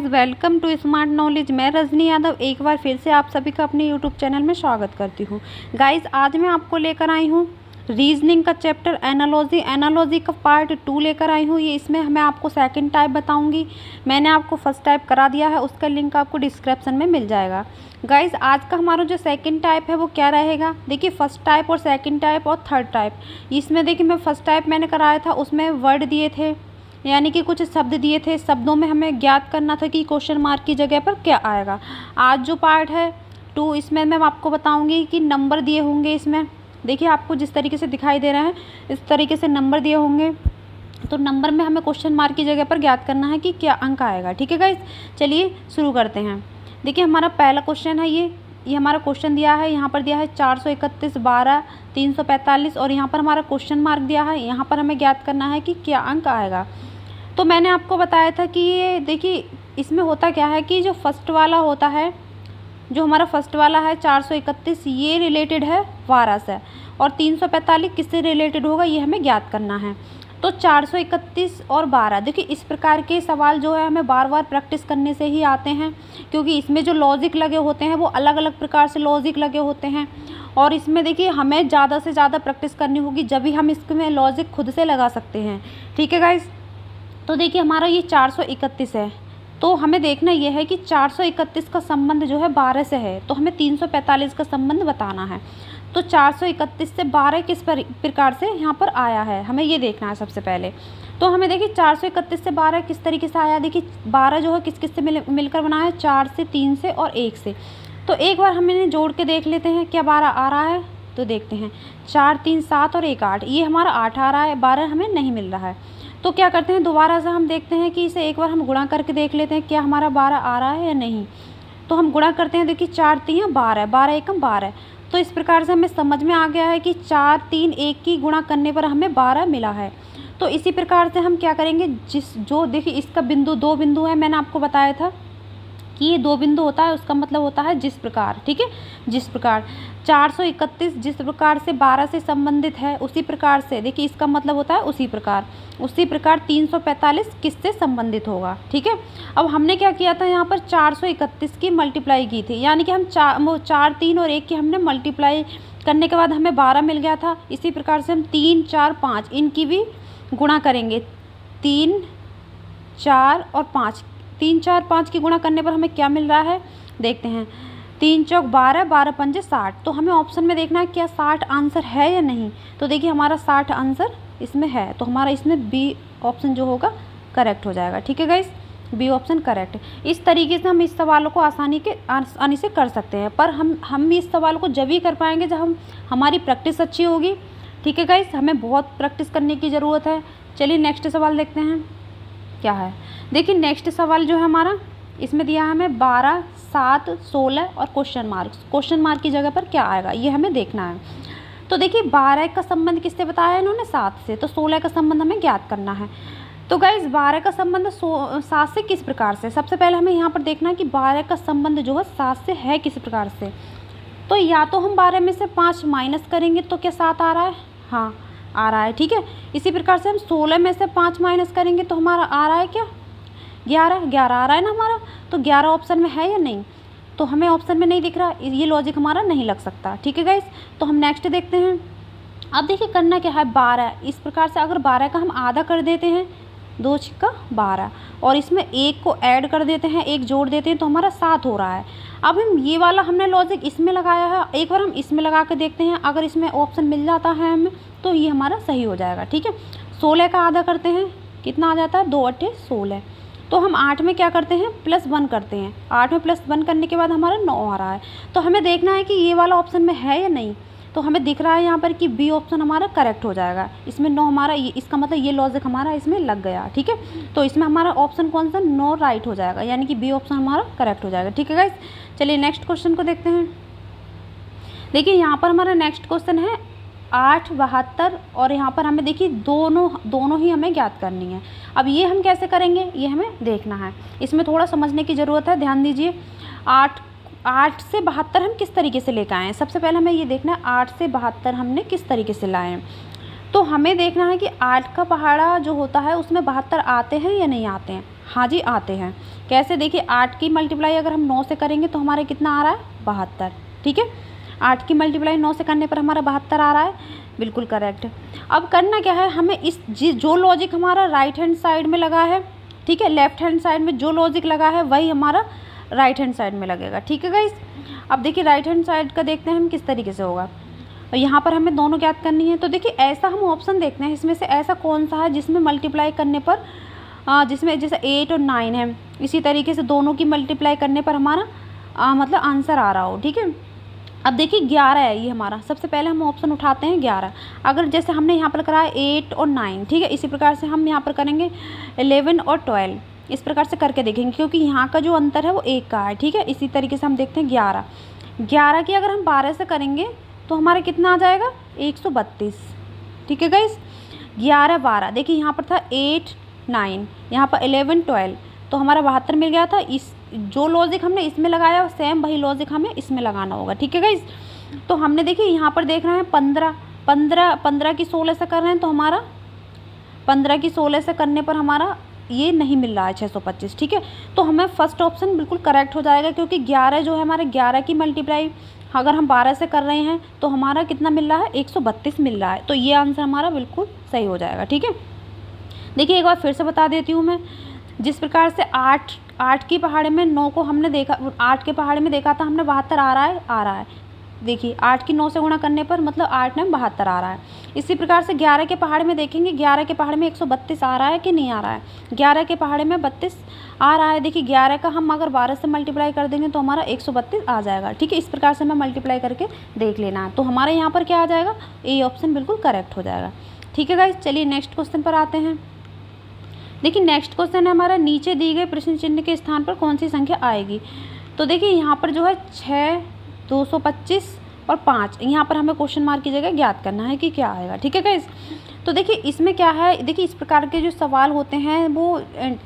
Welcome to smart knowledge. मैं रजनी यादव एक बार फिर से आप सभी का अपने यूट्यूब चैनल में स्वागत करती हूँ। गाइस, आज मैं आपको लेकर आई हूँ रीजनिंग का चैप्टर एनालॉजी का पार्ट 2 लेकर आई हूँ। ये इसमें मैं आपको सेकंड टाइप बताऊँगी। मैंने आपको फर्स्ट टाइप करा दिया है, उसका लिंक आपको डिस्क्रिप्शन में मिल जाएगा। गाइस, आज का हमारा जो सेकंड टाइप है वो क्या रहेगा, देखिए फर्स्ट टाइप और सेकंड टाइप और थर्ड टाइप। इसमें देखिए मैं फर्स्ट टाइप मैंने कराया था, उसमें वर्ड दिए थे, यानी कि कुछ शब्द दिए थे, शब्दों में हमें ज्ञात करना था कि क्वेश्चन मार्क की जगह पर क्या आएगा। आज जो पार्ट है 2, इसमें मैं आपको बताऊंगी कि नंबर दिए होंगे। इसमें देखिए आपको जिस तरीके से दिखाई दे रहे हैं इस तरीके से नंबर दिए होंगे, तो नंबर में हमें क्वेश्चन मार्क की जगह पर ज्ञात करना है कि क्या अंक आएगा। ठीक है गाइस, चलिए शुरू करते हैं। देखिए हमारा पहला क्वेश्चन है, ये हमारा क्वेश्चन दिया है, यहाँ पर दिया है 431, 12, 345 और यहाँ पर हमारा क्वेश्चन मार्क दिया है। यहाँ पर हमें ज्ञात करना है कि क्या अंक आएगा। तो मैंने आपको बताया था कि ये देखिए इसमें होता क्या है कि जो फर्स्ट वाला होता है, जो हमारा फर्स्ट वाला है 431, ये रिलेटेड है 12 से, और 345 किससे रिलेटेड होगा ये हमें ज्ञात करना है। तो 431 और 12, देखिए इस प्रकार के सवाल जो है हमें बार बार प्रैक्टिस करने से ही आते हैं, क्योंकि इसमें जो लॉजिक लगे होते हैं वो अलग अलग प्रकार से लॉजिक लगे होते हैं। और इसमें देखिए हमें ज़्यादा से ज़्यादा प्रैक्टिस करनी होगी, जब भी हम इसमें लॉजिक खुद से लगा सकते हैं। ठीक है गाइस, तो देखिए हमारा ये 431 है, तो हमें देखना यह है कि 431 का संबंध जो है 12 से है, तो हमें 345 का संबंध बताना है। तो 431 से 12 किस प्रकार से यहाँ पर आया है, हमें ये देखना है सबसे पहले। तो हमें देखिए 431 से 12 किस तरीके से आया, देखिए 12 जो है किस किस से मिलकर बना है, 4 से, 3 से और 1 से। तो एक बार हम इन्हें जोड़ के देख लेते हैं क्या 12 आ रहा है। तो देखते हैं 4, 3, 7 और 1, 8, ये हमारा 8 आ रहा है, 12 हमें नहीं मिल रहा है। तो क्या करते हैं, दोबारा से हम देखते हैं कि इसे एक बार हम गुणा करके देख लेते हैं क्या हमारा 12 आ रहा है या नहीं। तो हम गुणा करते हैं, देखिए 4, 3, 12, 12, 1, 12। तो इस प्रकार से हमें समझ में आ गया है कि 4, 3, 1 की गुणा करने पर हमें 12 मिला है। तो इसी प्रकार से हम क्या करेंगे, जो देखिए इसका बिंदु 2 बिंदु है, मैंने आपको बताया था कि ये 2 बिंदु होता है, उसका मतलब होता है जिस प्रकार। ठीक है, जिस प्रकार 431 जिस प्रकार से 12 से संबंधित है, उसी प्रकार से देखिए इसका मतलब होता है उसी प्रकार 345 किससे संबंधित होगा। ठीक है, अब हमने क्या किया था, यहाँ पर 431 की मल्टीप्लाई की थी, यानी कि हम 4, 3 और 1 की हमने मल्टीप्लाई करने के बाद हमें 12 मिल गया था। इसी प्रकार से हम 3, 4, 5 इनकी भी गुणा करेंगे, 3, 4 और 5, 3, 4, 5 की गुणा करने पर हमें क्या मिल रहा है, देखते हैं। 3 चौक 12, 12 पंजे 60। तो हमें ऑप्शन में देखना है क्या 60 आंसर है या नहीं। तो देखिए हमारा 60 आंसर इसमें है, तो हमारा इसमें बी ऑप्शन जो होगा करेक्ट हो जाएगा। ठीक है गाइस, बी ऑप्शन करेक्ट। इस तरीके से हम इस सवालों को आसानी से कर सकते हैं, पर हम इस सवाल को जब ही कर पाएंगे जब हमारी प्रैक्टिस अच्छी होगी। ठीक है गाइस, हमें बहुत प्रैक्टिस करने की ज़रूरत है। चलिए नेक्स्ट सवाल देखते हैं क्या है। देखिए नेक्स्ट सवाल जो है हमारा, इसमें दिया है हमें 12, 7, 16 और क्वेश्चन मार्क की जगह पर क्या आएगा ये हमें देखना है। तो देखिए 12 का संबंध किससे बताया है इन्होंने, 7 से, तो 16 का संबंध हमें ज्ञात करना है। तो गाइज 12 का संबंध 7 से किस प्रकार से, सबसे पहले हमें यहाँ पर देखना है कि 12 का संबंध जो है 7 से है किस प्रकार से। तो या तो हम 12 में से 5 माइनस करेंगे तो क्या 7 आ रहा है, हाँ आ रहा है। ठीक है, इसी प्रकार से हम 16 में से 5 माइनस करेंगे तो हमारा आ रहा है क्या 11 आ रहा है ना हमारा। तो 11 ऑप्शन में है या नहीं, तो हमें ऑप्शन में नहीं दिख रहा, ये लॉजिक हमारा नहीं लग सकता। ठीक है गाइस, तो हम नेक्स्ट देखते हैं। अब देखिए करना क्या है, 12 इस प्रकार से अगर 12 का हम आधा कर देते हैं, 2 छिक्का 12, और इसमें 1 को ऐड कर देते हैं, 1 जोड़ देते हैं, तो हमारा 7 हो रहा है। अब हम ये वाला हमने लॉजिक इसमें लगाया है, एक बार हम इसमें लगा के देखते हैं, अगर इसमें ऑप्शन मिल जाता है हमें तो ये हमारा सही हो जाएगा। ठीक है, 16 का आधा करते हैं, कितना आ जाता है, 2 8 16। तो हम 8 में क्या करते हैं, +1 करते हैं, 8 में +1 करने के बाद हमारा 9 आ रहा है। तो हमें देखना है कि ये वाला ऑप्शन में है या नहीं। तो हमें दिख रहा है यहाँ पर कि बी ऑप्शन हमारा करेक्ट हो जाएगा, इसमें 9 हमारा, इसका मतलब ये लॉजिक हमारा इसमें लग गया। ठीक है, तो इसमें हमारा ऑप्शन कौन सा, 9 राइट हो जाएगा, यानी कि बी ऑप्शन हमारा करेक्ट हो जाएगा। ठीक है गाइस, चलिए नेक्स्ट क्वेश्चन को देखते हैं। देखिए यहाँ पर हमारा नेक्स्ट क्वेश्चन है 8, 72, और यहाँ पर हमें देखिए दोनों ही हमें ज्ञात करनी है। अब ये हम कैसे करेंगे ये हमें देखना है, इसमें थोड़ा समझने की ज़रूरत है, ध्यान दीजिए। 8 से 72 हम किस तरीके से लेकर आए हैं, सबसे पहले हमें ये देखना है 8 से 72 हमने किस तरीके से लाए हैं। तो हमें देखना है कि 8 का पहाड़ा जो होता है उसमें 72 आते हैं या नहीं आते हैं। हाँ जी आते हैं। कैसे, देखिए 8 की मल्टीप्लाई अगर हम 9 से करेंगे तो हमारे कितना आ रहा है, 72। ठीक है, 8 की मल्टीप्लाई 9 से करने पर हमारा 72 आ रहा है, बिल्कुल करेक्ट। अब करना क्या है, हमें इस जो लॉजिक हमारा राइट हैंड साइड में लगा है, ठीक है, लेफ्ट हैंड साइड में जो लॉजिक लगा है वही हमारा राइट हैंड साइड में लगेगा। ठीक है गाइस, अब देखिए राइट हैंड साइड का देखते हैं हम किस तरीके से होगा। और यहाँ पर हमें दोनों ज्ञात करनी है। तो देखिए ऐसा हम ऑप्शन देखते हैं, इसमें से ऐसा कौन सा है जिसमें मल्टीप्लाई करने पर जिसमें जैसे 8 और 9 है, इसी तरीके से दोनों की मल्टीप्लाई करने पर हमारा मतलब आंसर आ रहा हो। ठीक है, अब देखिए 11 है ये हमारा, सबसे पहले हम ऑप्शन उठाते हैं 11। अगर जैसे हमने यहाँ पर करा है 8 और 9, ठीक है, इसी प्रकार से हम यहाँ पर करेंगे 11 और 12, इस प्रकार से करके देखेंगे, क्योंकि यहाँ का जो अंतर है वो 1 का है। ठीक है, इसी तरीके से हम देखते हैं 11 की अगर हम 12 से करेंगे तो हमारा कितना आ जाएगा, 132। ठीक है गाइस, 11 12, देखिए यहाँ पर था 8 9, यहाँ पर 11 12, तो हमारा 72 मिल गया था। इस जो लॉजिक हमने इसमें लगाया सेम वही लॉजिक हमें इसमें लगाना होगा। ठीक है गाइस, तो हमने देखिए यहाँ पर देख रहे हैं 15 की 16 से कर रहे हैं, तो हमारा 15 की 16 से करने पर हमारा ये नहीं मिल रहा है 625। ठीक है, तो हमें फर्स्ट ऑप्शन बिल्कुल करेक्ट हो जाएगा, क्योंकि 11 जो है हमारे 11 की मल्टीप्लाई अगर हम 12 से कर रहे हैं तो हमारा कितना मिल रहा है, 132 मिल रहा है, तो ये आंसर हमारा बिल्कुल सही हो जाएगा। ठीक है, देखिए एक बार फिर से बता देती हूँ मैं, जिस प्रकार से 8 की पहाड़े में 9 को हमने देखा, 8 के पहाड़े में देखा था हमने 72 आ रहा है। देखिए 8 की 9 से गुणा करने पर मतलब 8 में 72 आ रहा है। इसी प्रकार से 11 के पहाड़े में देखेंगे, 11 के पहाड़े में 132 आ रहा है कि नहीं आ रहा है, 11 के पहाड़े में 32 आ रहा है। देखिए 11 का हम अगर 12 से मल्टीप्लाई कर देंगे तो हमारा 132 आ जाएगा। ठीक है, इस प्रकार से हमें मल्टीप्लाई करके देख लेना है, तो हमारे यहाँ पर क्या आ जाएगा, ए ऑप्शन बिल्कुल करेक्ट हो जाएगा। ठीक है गाइस, चलिए नेक्स्ट क्वेश्चन पर आते हैं। देखिए नेक्स्ट क्वेश्चन है हमारा, नीचे दी गए प्रश्न चिन्ह के स्थान पर कौन सी संख्या आएगी। तो देखिए यहाँ पर जो है 6 225 और 5, यहाँ पर हमें क्वेश्चन मार्क की जगह ज्ञात करना है कि क्या आएगा। ठीक है गाइस, तो देखिए इसमें क्या है, देखिए इस प्रकार के जो सवाल होते हैं वो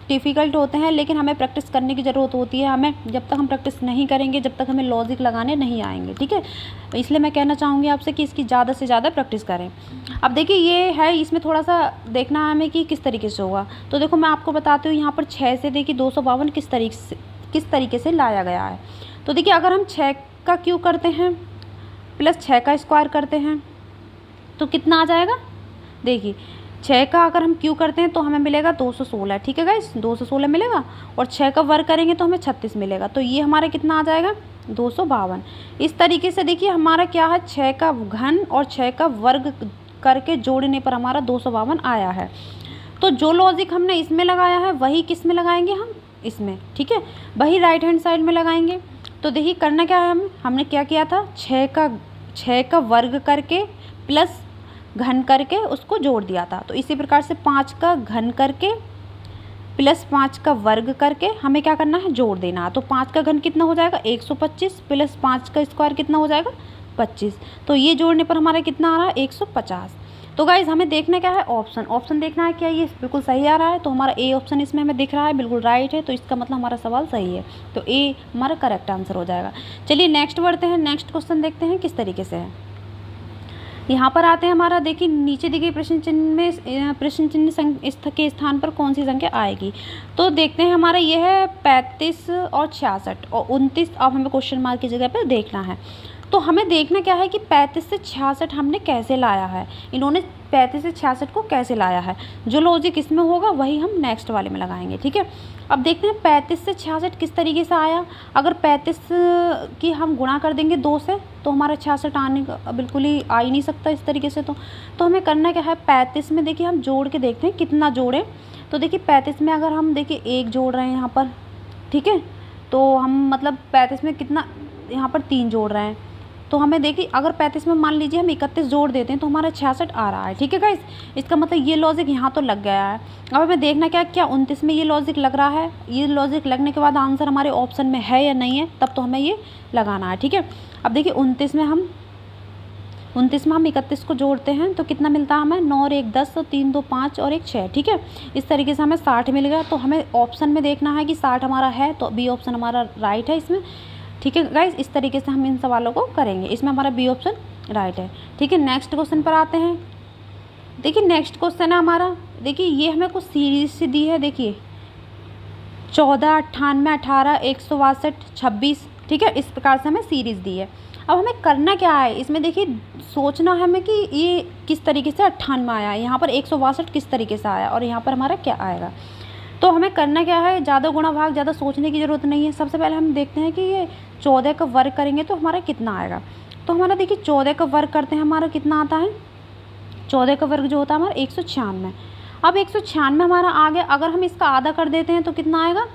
डिफ़िकल्ट होते हैं, लेकिन हमें प्रैक्टिस करने की ज़रूरत होती है। हमें जब तक हम प्रैक्टिस नहीं करेंगे, जब तक हमें लॉजिक लगाने नहीं आएंगे। ठीक है, इसलिए मैं कहना चाहूँगी आपसे कि इसकी ज़्यादा से ज़्यादा प्रैक्टिस करें। अब देखिए ये है, इसमें थोड़ा सा देखना है हमें कि किस तरीके से होगा। तो देखो मैं आपको बताती हूँ, यहाँ पर 6 से देखिए 252 किस तरीके से लाया गया है। तो देखिए अगर हम 6 का क्यूब करते हैं प्लस 6 का स्क्वायर करते हैं तो कितना आ जाएगा, देखिए 6 का अगर हम क्यूब करते हैं तो हमें मिलेगा 216। ठीक है गाइस, 216 मिलेगा, और 6 का वर्ग करेंगे तो हमें 36 मिलेगा, तो ये हमारा कितना आ जाएगा, 252। इस तरीके से देखिए हमारा क्या है, 6 का घन और 6 का वर्ग करके जोड़ने पर हमारा 252 आया है। तो जो लॉजिक हमने इसमें लगाया है वही किस में लगाएंगे, हम इसमें। ठीक है, वही राइट हैंड साइड में लगाएंगे। तो देखिए करना क्या है, हमने क्या किया था, 6 का वर्ग करके प्लस घन करके उसको जोड़ दिया था। तो इसी प्रकार से 5 का घन करके प्लस 5 का वर्ग करके हमें क्या करना है, जोड़ देना। तो 5 का घन कितना हो जाएगा, 125 प्लस 5 का स्क्वायर कितना हो जाएगा, 25। तो ये जोड़ने पर हमारा कितना आ रहा है, 150। तो गाइज़ हमें देखना क्या है, ऑप्शन देखना है क्या ये बिल्कुल सही आ रहा है। तो हमारा ए ऑप्शन इसमें हमें दिख रहा है, बिल्कुल राइट है, तो इसका मतलब हमारा सवाल सही है, तो ए हमारा करेक्ट आंसर हो जाएगा। चलिए नेक्स्ट बढ़ते हैं, नेक्स्ट क्वेश्चन देखते हैं किस तरीके से है। यहाँ पर आते हैं, हमारा देखिए नीचे दी गई प्रश्न चिन्ह में प्रश्न चिन्ह के स्थान पर कौन सी संख्या आएगी। तो देखते हैं, हमारा यह है 35 और 66 और 29। अब हमें क्वेश्चन मार्क की जगह पर देखना है। तो हमें देखना क्या है कि 35 से 66 हमने कैसे लाया है, इन्होंने 35 से 66 को कैसे लाया है। जो लॉजिक इसमें होगा वही हम नेक्स्ट वाले में लगाएंगे। ठीक है, अब देखते हैं 35 से 66 किस तरीके से आया। अगर 35 की हम गुणा कर देंगे 2 से तो हमारा 66 आने का बिल्कुल ही आ ही नहीं सकता इस तरीके से। तो हमें करना क्या है, 35 में देखिए हम जोड़ के देखते हैं कितना जोड़ें। तो देखिए 35 में अगर हम देखिए 1 जोड़ रहे हैं यहाँ पर, ठीक है, तो हम मतलब 35 में कितना यहाँ पर 3 जोड़ रहे हैं। तो हमें देखिए अगर 35 में मान लीजिए हम 31 जोड़ देते हैं तो हमारा 66 आ रहा है। ठीक है गाइस, इसका मतलब ये लॉजिक यहाँ तो लग गया है। अब हमें देखना क्या 29 में ये लॉजिक लग रहा है, ये लॉजिक लगने के बाद आंसर हमारे ऑप्शन में है या नहीं है, तब तो हमें ये लगाना है। ठीक है, अब देखिए 29 में हम 31 को जोड़ते हैं तो कितना मिलता है हमें, 9 और 1 10 और 3 2 5 और 1 6। ठीक है, इस तरीके से हमें 60 मिल गया। तो हमें ऑप्शन में देखना है कि 60 हमारा है, तो बी ऑप्शन हमारा राइट है इसमें। ठीक है गाइस, इस तरीके से हम इन सवालों को करेंगे, इसमें हमारा बी ऑप्शन राइट है। ठीक है, नेक्स्ट क्वेश्चन पर आते हैं। देखिए नेक्स्ट क्वेश्चन है हमारा, देखिए ये हमें कुछ सीरीज से दी है, देखिए 14, 98, 18, 162, 26, ठीक है, इस प्रकार से हमें सीरीज़ दी है। अब हमें करना क्या है इसमें, देखिए सोचना है हमें कि ये किस तरीके से 98 आया है, यहाँ पर 162 किस तरीके से आया और यहाँ पर हमारा क्या आएगा। तो हमें करना क्या है, ज़्यादा गुणा भाग ज़्यादा सोचने की ज़रूरत नहीं है। सबसे पहले हम देखते हैं कि ये 14 का वर्ग करेंगे तो हमारा कितना आएगा। तो हमारा देखिए 14 का वर्ग करते हैं, हमारा कितना आता है, 14 का वर्ग जो होता है हमारा 196। अब 196 हमारा आ गया, अगर हम इसका आधा कर देते हैं तो कितना आएगा,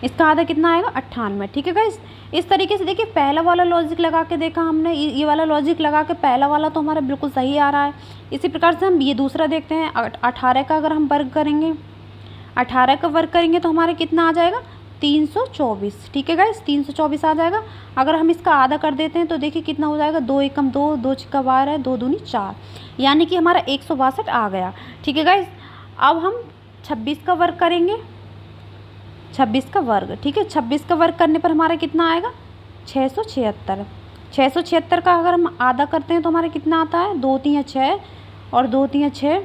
इसका आधा कितना आएगा 98, ठीक है गाइस। इस तरीके से देखिए पहला वाला लॉजिक लगा के देखा हमने, ये वाला लॉजिक लगा के पहला वाला तो हमारा बिल्कुल सही आ रहा है। इसी प्रकार से हम ये दूसरा देखते हैं, 18 का अगर हम वर्ग करेंगे, 18 का वर्ग करेंगे तो हमारा कितना आ जाएगा 324, ठीक है गाइस, 324 आ जाएगा। अगर हम इसका आधा कर देते हैं तो देखिए कितना हो जाएगा, 2 एकम 2, 2 छिक्का 12, 2 दूनी 4, यानी कि हमारा 162 आ गया, ठीक है गाइस। अब हम 26 का वर्ग करेंगे, 26 का वर्ग, ठीक है, 26 का वर्ग करने पर हमारा कितना आएगा 676। 676 का अगर हम आधा करते हैं तो हमारा कितना आता है, 2 3 6 और 2 3 6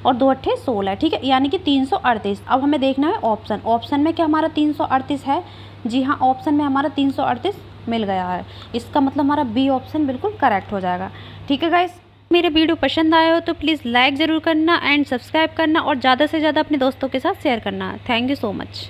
और 2 8 16, ठीक है, यानी कि 338। अब हमें देखना है ऑप्शन, ऑप्शन में क्या हमारा 338 है, जी हाँ, ऑप्शन में हमारा 338 मिल गया है। इसका मतलब हमारा बी ऑप्शन बिल्कुल करेक्ट हो जाएगा, ठीक है गाइस। मेरे वीडियो पसंद आया हो तो प्लीज़ लाइक ज़रूर करना एंड सब्सक्राइब करना और ज़्यादा से ज़्यादा अपने दोस्तों के साथ शेयर करना। Thank you so much.